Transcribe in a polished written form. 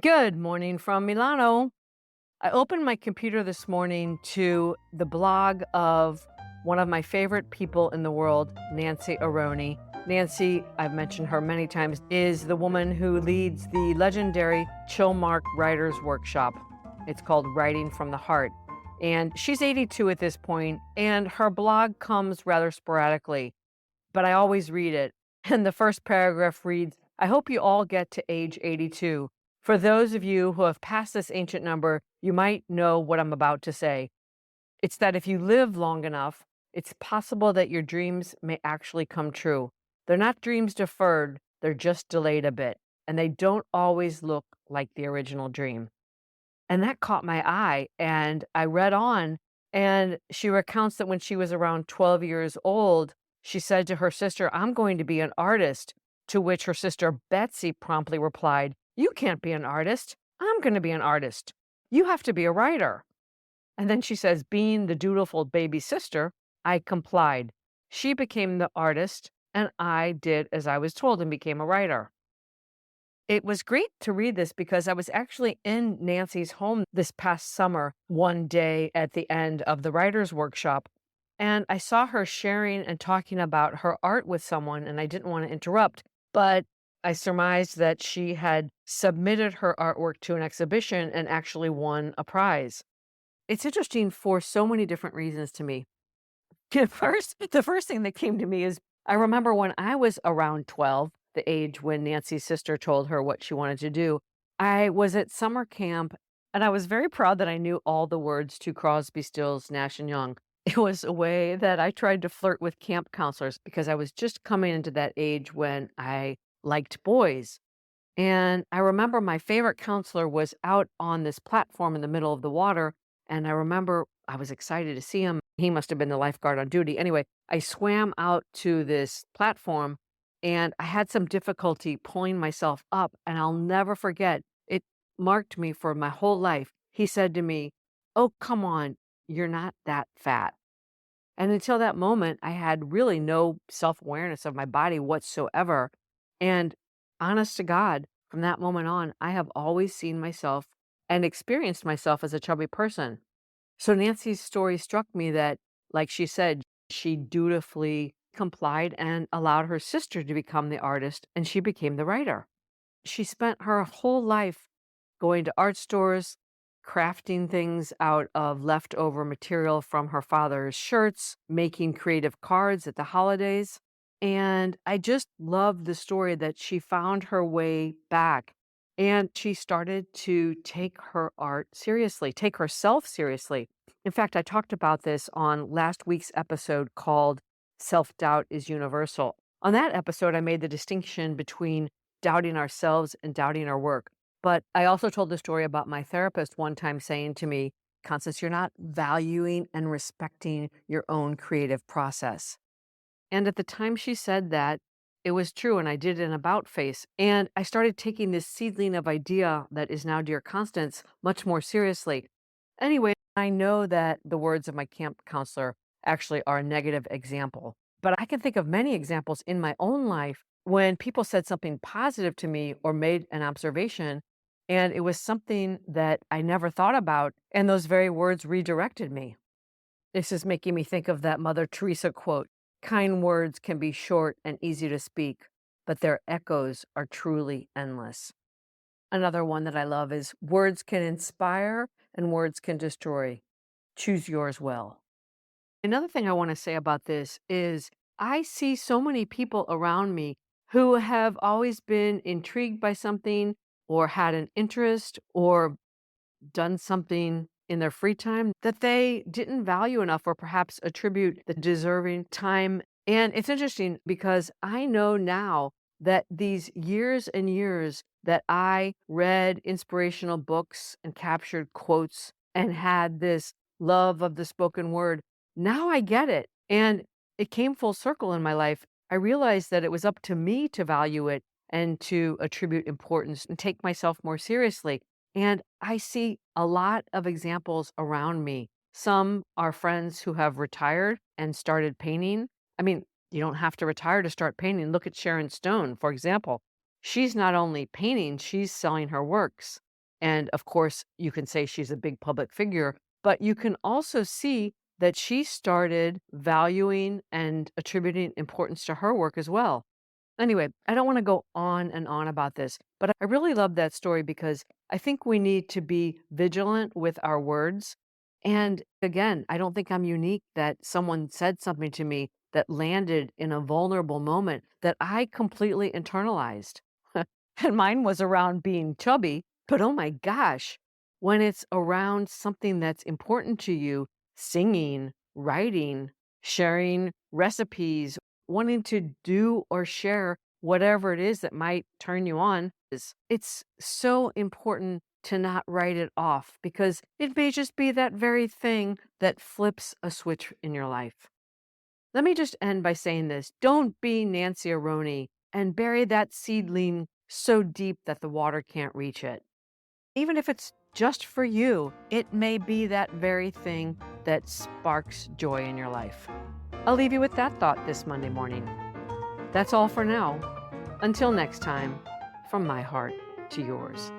Good morning from Milano. I opened my computer this morning to the blog of one of my favorite people in the world, Nancy Aroni. Nancy, I've mentioned her many times, is the woman who leads the legendary Chillmark Writers Workshop. It's called Writing from the Heart. And she's 82 at this point, and her blog comes rather sporadically, but I always read it. And the first paragraph reads, I hope you all get to age 82. For those of you who have passed this ancient number, you might know what I'm about to say. It's that if you live long enough, it's possible that your dreams may actually come true. They're not dreams deferred, they're just delayed a bit, and they don't always look like the original dream. And that caught my eye, and I read on, and she recounts that when she was around 12 years old, she said to her sister, I'm going to be an artist. To which her sister Betsy promptly replied, You can't be an artist. I'm going to be an artist. You have to be a writer. And then she says, being the dutiful baby sister, I complied. She became the artist, and I did as I was told and became a writer. It was great to read this because I was actually in Nancy's home this past summer, one day at the end of the writer's workshop, and I saw her sharing and talking about her art with someone, and I didn't want to interrupt, but I surmised that she had submitted her artwork to an exhibition and actually won a prize. It's interesting for so many different reasons to me. The first thing that came to me is I remember when I was around 12, the age when Nancy's sister told her what she wanted to do, I was at summer camp and I was very proud that I knew all the words to Crosby, Stills, Nash and Young. It was a way that I tried to flirt with camp counselors because I was just coming into that age when I liked boys. And I remember my favorite counselor was out on this platform in the middle of the water. And I remember I was excited to see him. He must have been the lifeguard on duty. Anyway, I swam out to this platform and I had some difficulty pulling myself up. And I'll never forget, it marked me for my whole life. He said to me, Oh, come on, you're not that fat. And until that moment, I had really no self awareness of my body whatsoever. And honest to God, from that moment on, I have always seen myself and experienced myself as a chubby person. So Nancy's story struck me that, like she said, she dutifully complied and allowed her sister to become the artist, and she became the writer. She spent her whole life going to art stores, crafting things out of leftover material from her father's shirts, making creative cards at the holidays. And I just love the story that she found her way back and she started to take her art seriously, take herself seriously. In fact, I talked about this on last week's episode called Self Doubt is Universal. On that episode, I made the distinction between doubting ourselves and doubting our work. But I also told the story about my therapist one time saying to me, Constance, you're not valuing and respecting your own creative process. And at the time she said that, it was true. And I did an about face. And I started taking this seedling of idea that is now Dear Constance much more seriously. Anyway, I know that the words of my camp counselor actually are a negative example, but I can think of many examples in my own life when people said something positive to me or made an observation, and it was something that I never thought about, and those very words redirected me. This is making me think of that Mother Teresa quote, kind words can be short and easy to speak, but their echoes are truly endless. Another one that I love is words can inspire and words can destroy. Choose yours well. Another thing I want to say about this is I see so many people around me who have always been intrigued by something or had an interest or done something in their free time that they didn't value enough or perhaps attribute the deserving time. And it's interesting because I know now that these years and years that I read inspirational books and captured quotes and had this love of the spoken word, now I get it. And it came full circle in my life. I realized that it was up to me to value it and to attribute importance and take myself more seriously. And I see a lot of examples around me. Some are friends who have retired and started painting. I mean, you don't have to retire to start painting. Look at Sharon Stone, for example. She's not only painting, she's selling her works. And of course, you can say she's a big public figure, but you can also see that she started valuing and attributing importance to her work as well. Anyway, I don't want to go on and on about this, but I really love that story because I think we need to be vigilant with our words. And again, I don't think I'm unique that someone said something to me that landed in a vulnerable moment that I completely internalized. And mine was around being chubby, but oh my gosh, when it's around something that's important to you, singing, writing, sharing recipes, wanting to do or share whatever it is that might turn you on, it's so important to not write it off because it may just be that very thing that flips a switch in your life. Let me just end by saying this. Don't be Nancy Aroni and bury that seedling so deep that the water can't reach it. Even if it's just for you, it may be that very thing that sparks joy in your life. I'll leave you with that thought this Monday morning. That's all for now. Until next time, from my heart to yours.